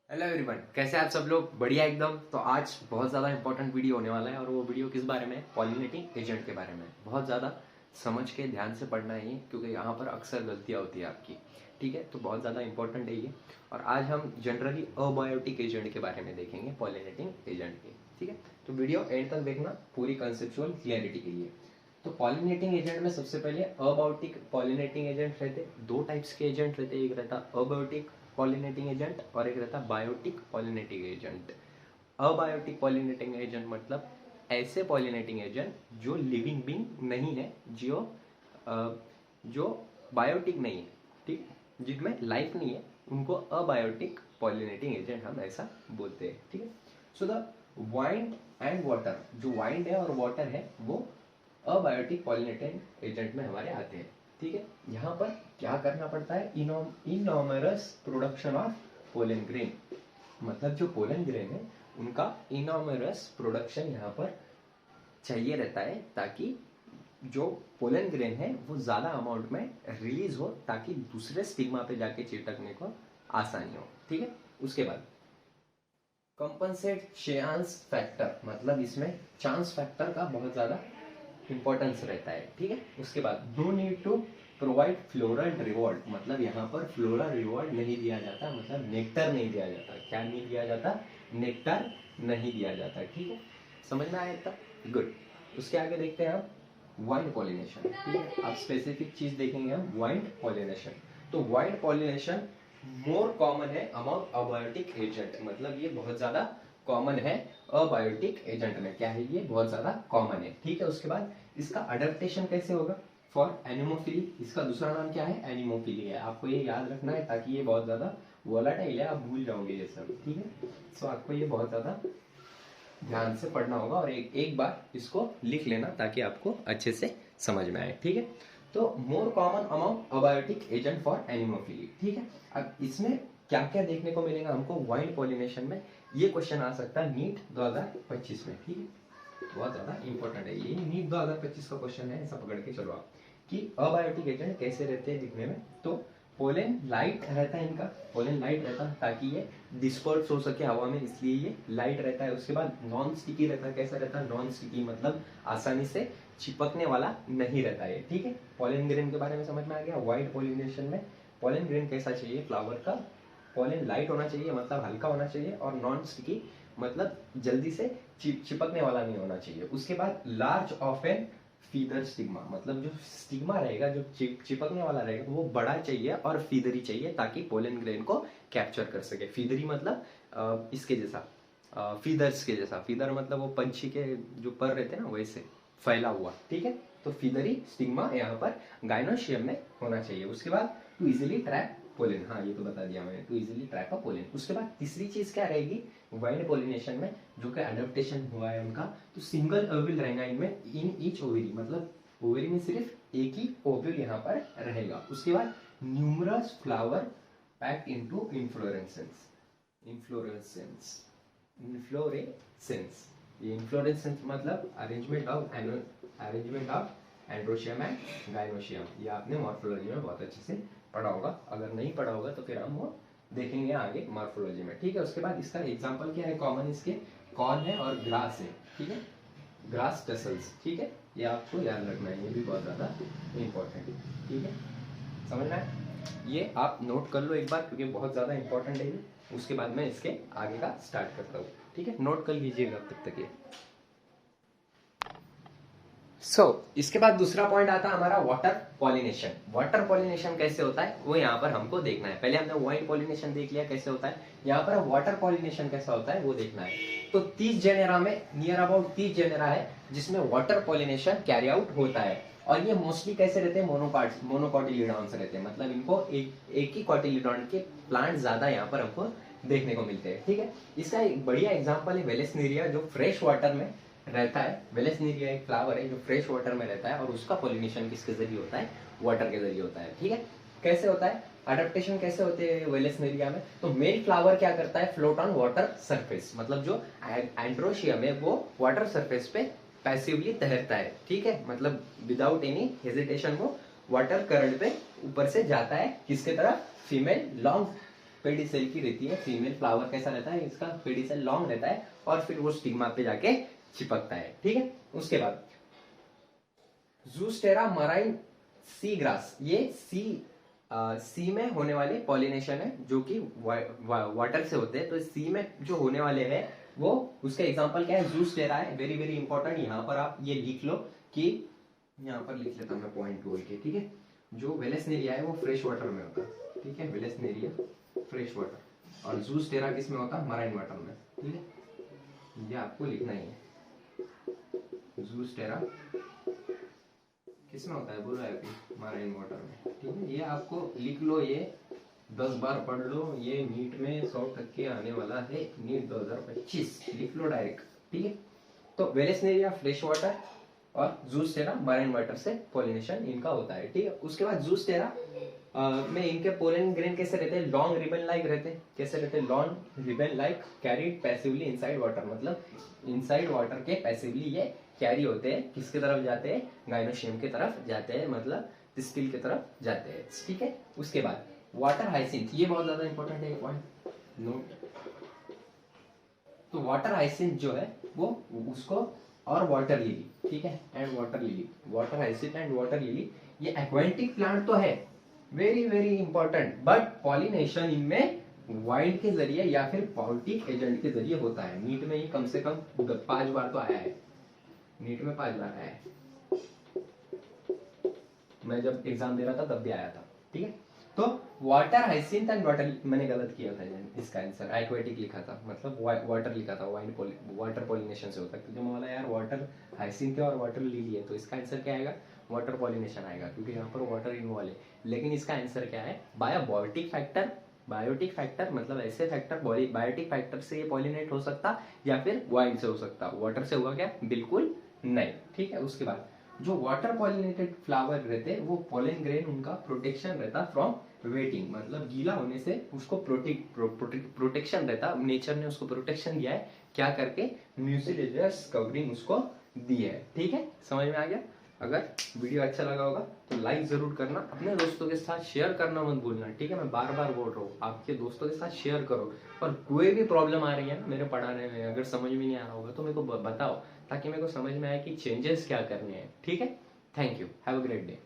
Hello everyone, कैसे हैं आप सब लोग? बढ़िया एकदम। तो आज बहुत ज़्यादा इंपॉर्टेंट वीडियो होने वाला है और वो वीडियो किस बारे में है? पॉलिनेटिंग एजेंट के बारे में। बहुत ज़्यादा समझ के ध्यान से पढ़ना है ये, क्योंकि यहाँ पर अक्सर गलतियाँ होती है आपकी। ठीक है, तो बहुत ज़्यादा इंपॉर्टेंट है ये। और आज हम जनरली अबायोटिक एजेंट के बारे में देखेंगे, पॉलिनेटिंग एजेंट के। ठीक है, तो वीडियो एंड तक देखना पूरी कंसेप्चुअल क्लियरिटी के लिए। तो पॉलिनेटिंग एजेंट में सबसे पहले अबायोटिक पॉलिनेटिंग एजेंट रहते, दो टाइप्स के एजेंट रहते। एक रहता अबायोटिक पॉलिनेटिंग एजेंट और एक रहता biotic pollinating agent. Abiotic pollinating agent मतलब ऐसे पॉलिनेटिंग एजेंट जो लिविंग बीइंग नहीं है, जो बायोटिक नहीं है, ठीक, जिनमें लाइफ नहीं है, उनको अबायोटिक पॉलिनेटिंग एजेंट हम ऐसा बोलते हैं। ठीक है, so the wind and water, जो वाइंड है और वाटर है वो अबायोटिक पॉलिनेटिंग एजेंट में हमारे आते हैं। ठीक है, यहाँ पर क्या करना पड़ता है? Enormous production of pollen grain, मतलब जो पोलन ग्रेन है उनका इनॉमरस प्रोडक्शन यहाँ पर चाहिए रहता है, ताकि जो पोलन ग्रेन है वो ज्यादा अमाउंट में रिलीज हो, ताकि दूसरे स्टिग्मा पे जाके चिपकने को आसानी हो। ठीक है, उसके बाद कंपनसेट चांस फैक्टर, मतलब इसमें चांस फैक्टर का बहुत ज्यादा इंपॉर्टेंस रहता है। ठीक है, उसके बाद no need to provide floral reward, मतलब यहाँ पर फ्लोरल रिवॉर्ड नहीं दिया जाता, मतलब नेक्टर नहीं दिया जाता। क्या नहीं दिया जाता? नेक्टर नहीं दिया जाता। ठीक है, समझ में आया इतना? गुड। उसके आगे देखते हैं आप वाइंड पॉलिनेशन। ठीक है, अब स्पेसिफिक चीज देखेंगे हम, वाइंड पॉलिनेशन। तो वाइंड पॉलिनेशन मोर कॉमन है अमॉन्ग अबायोटिक एजेंट, मतलब ये बहुत ज्यादा कॉमन है अबायोटिक एजेंट में। क्या है ये? बहुत ज्यादा कॉमन है। ठीक है, उसके बाद इसका अडेप्टेशन कैसे होगा? फॉर एनिमोफिली, इसका दूसरा नाम क्या है? एनिमोफिली है। आपको ये याद रखना है, ताकि ये बहुत ज्यादा वोलाटाइल है, आप भूल जाओगे ये सब। ठीक है, सो आपको ये बहुत ज्यादा ध्यान से पढ़ना होगा और एक बार इसको लिख लेना, ताकि आपको अच्छे से समझ में आए। ठीक है, तो more common amount abiotic agent for anemophily. ठीक है, अब इसमें क्या क्या देखने को मिलेगा हमको वाइंड पॉलिनेशन में? ये क्वेश्चन आ सकता है नीट 2025 में। ठीक है, बहुत ज्यादा इंपॉर्टेंट है ये, नीट 2025 का क्वेश्चन है, ऐसा पकड़ के चलो आप कि अबायोटिक एजेंट कैसे रहते हैं दिखने में। तो पोलन लाइट रहता है, इनका पोलन लाइट रहता है ताकि ये डिस्पर्स हो सके हवा में, इसलिए ये लाइट रहता है। उसके बाद नॉन स्टिकी रहता है। कैसा रहता है? नॉन स्टिकी, मतलब आसानी से चिपकने वाला नहीं रहता है। ठीक है, पोलन ग्रेन के बारे में समझ में आ गया। वाइड पॉलिनेशन में पोलन ग्रेन कैसा चाहिए? फ्लावर का पोलन लाइट होना चाहिए, मतलब हल्का होना चाहिए, और नॉन स्टिकी, मतलब जल्दी से चिपकने वाला नहीं होना चाहिए। उसके बाद large of an feather stigma, मतलब जो स्टिग्मा रहेगा, जो चिपकने वाला रहेगा, वो बड़ा चाहिए और फीदरी चाहिए, ताकि पोलन ग्रेन को कैप्चर कर सके। फीदरी मतलब इसके जैसा, फीदर्स के जैसा। फीदर मतलब वो पंछी के जो पर रहते हैं ना, वैसे फैला हुआ। ठीक है, तो फीदरी स्टिग्मा यहाँ पर गाइनोशियम में होना चाहिए। उसके बाद टू इजिली ट्रैप पोलन, हाँ ये तो बता दिया मैंने, to easily trap a pollen. उसके बाद तीसरी चीज क्या रहेगी वाइंड पॉलिनेशन में, जो कि अडेप्टेशन हुआ है उनका? तो सिंगल ओव्यूल रहेगा इनमें, इन ईच ओवेरी, मतलब ओवेरी में सिर्फ एक ही ओव्यूल यहाँ पर रहेगा। उसके बाद numerous flower packed into inflorescence, inflorescence, inflorescence. ये इन्फ्लोरेसेंस मतलब arrangement of androecium and gynoecium. ये आपने मॉर्फोलॉजी में बहुत अच्छे से पढ़ा होगा, अगर नहीं पढ़ा होगा तो फिर हम वो देखेंगे आगे मॉर्फोलॉजी में। ठीक है, उसके बाद इसका एग्जांपल क्या है? कॉमन इसके कॉर्न है और ग्रास है। ठीक है, ग्रास टसल्स। ठीक है, ये आपको याद रखना है, ये भी बहुत ज्यादा इंपॉर्टेंट है। ठीक है, समझ में आया? ये आप नोट कर लो एक बार, क्योंकि बहुत ज्यादा इंपॉर्टेंट है ये। उसके बाद मैं इसके आगे का स्टार्ट करता हूँ। ठीक है, नोट कर लीजिएगा तब तक ये। इसके बाद दूसरा पॉइंट आता है हमारा वाटर पॉलिनेशन। वाटर पॉलिनेशन कैसे होता है वो यहाँ पर हमको देखना है। पहले हमने वाइन पॉलिनेशन देख लिया कैसे होता है, यहाँ पर वाटर पॉलिनेशन कैसा होता है वो देखना है। तो 30 जेनेरा में, नियर अबाउट 30 जेनेरा है जिसमें वाटर पॉलिनेशन कैरी आउट होता है। और ये मोस्टली कैसे रहते हैं? मोनोकॉटिलिडॉन्स रहते हैं, मतलब इनको एक ही कॉटिलिडॉन के प्लांट ज्यादा यहाँ पर हमको देखने को मिलते हैं। ठीक है, इसका एक बढ़िया एग्जाम्पल है वेलेस्नेरिया, जो फ्रेश वाटर में रहता है। वेलेस्नेरिया एक फ्लावर है जो फ्रेश वाटर में रहता है, और उसका पॉलिनेशन किसके जरिए होता है? वाटर के जरिए होता है। ठीक है, कैसे होता है? अडेप्टेशन कैसे होते हैं वेलेस्नेरिया में? तो मेल फ्लावर क्या करता है? फ्लोट ऑन वाटर सरफेस, मतलब जो एंड्रोशियम है वो वाटर सरफेस पे पैसिवली तैरता है। ठीक है, मतलब विदाउट एनी हेजिटेशन वो वाटर करंट पे ऊपर से जाता है, किसके तरफ? फीमेल लॉन्ग पेडिसेल की रहती है। फीमेल फ्लावर कैसा रहता है, इसका पेडिसेल लॉन्ग रहता है और फिर वो स्टिग्मा पे जाके चिपकता है। ठीक है, उसके बाद ज़ूस्टेरा मराइन सी ग्रास, ये सी में होने वाले पॉलिनेशन है जो कि वाटर से होते हैं। तो सी में जो होने वाले हैं वो, उसका एग्जांपल क्या है, ज़ूस्टेरा है। वेरी वेरी इंपॉर्टेंट, यहाँ पर आप ये लिख लो कि, यहाँ पर लिख लेता हूँ मैं पॉइंट बोल के। ठीक है, जो वेलेस्नेरिया है वो फ्रेश वाटर में होता है। ठीक है, वेलेस्नेरिया फ्रेश वाटर, और ज़ूस्टेरा किस में होता है, मराइन वाटर में। ठीक है, ये आपको लिखना ही है। ज़ूस्टेरा किसमें होता है, बोलो यार, मराइन वाटर में। ठीक है, ये आपको लिख लो, ये 10 बार पढ़ लो, ये नीट में 100% आने वाला है, नीट 2025, लिख लो डायरेक्ट। ठीक है, तो वेलेस्नेरिया फ्रेश वाटर और ज़ूस्टेरा मराइन वाटर से पॉलिनेशन इनका होता है। ठीक है, उसके बाद ज़ूस्टेरा में इनके पोलन ग्रेन कैसे रहते हैं, लॉन्ग रिबन लाइक रहते हैं। कैसे रहते हैं, long ribbon like, carried passively inside water, मतलब इनसाइड वाटर के पैसिवली ये कैरी होते हैं। किसके तरफ जाते हैं, गाइनोशियम की तरफ जाते हैं, मतलब टिस्टिल की तरफ जाते हैं। ठीक है, उसके बाद वाटर हाइसिंथ, ये बहुत ज्यादा इंपॉर्टेंट है, एक पॉइंट नोट। तो वाटर हाइसिंथ जो है वो उसको, और वाटर लिली, ठीक है, and water lily, water hyacinth and water lily, ये एक्वेटिक प्लांट तो है, very very important, but pollination इनमें वाइल्ड के जरिए या फिर पॉलिटिक एजेंट के जरिए होता है। नीट में ही कम से कम 5 बार तो आया है, नीट में 5 बार आया है, मैं जब एग्जाम दे रहा था तब भी आया था। ठीक है, तो वाटर हाइसिंथ एंड वाटर, मैंने गलत किया था इसका आंसर, एक्वेटिक लिखा था, मतलब वाटर लिखा था, वाटर पॉलिनेशन से होता है, क्योंकि बोला यार वाटर हाइसिंथ है और वाटर लिली है, तो इसका आंसर क्या आएगा, वाटर पॉलिनेशन आएगा, क्योंकि यहाँ पर वाटर इन्वॉल्व है। लेकिन इसका आंसर क्या है, बायोटिक फैक्टर, बायोटिक फैक्टर मतलब ऐसे फैक्टर, बायोटिक फैक्टर से ये पॉलिनेट हो सकता या फिर वाइल्ड से हो सकता, वाटर से होगा क्या, बिल्कुल नहीं। ठीक है, उसके बाद जो वाटर पॉलिनेटेड फ्लावर रहते हैं वो पोलन ग्रेन उनका प्रोटेक्शन रहता फ्रॉम वेटिंग, मतलब गीला होने से उसको प्रोटेक्शन रहता, नेचर ने उसको प्रोटेक्शन दिया है, क्या करके, म्यूसिलेजस कवरिंग उसको दी है। ठीक है, समझ में आ गया। अगर वीडियो अच्छा लगा होगा तो लाइक जरूर करना, अपने दोस्तों के साथ शेयर करना मत भूलना। ठीक है, मैं बार बार बोल रहा हूँ, आपके दोस्तों के साथ शेयर करो, और कोई भी प्रॉब्लम आ रही है ना मेरे पढ़ाने में, अगर समझ में नहीं आ रहा होगा तो मेरे को बताओ, ताकि मेरे को समझ में आए कि चेंजेस क्या करने हैं। ठीक है, thank you, have a great day.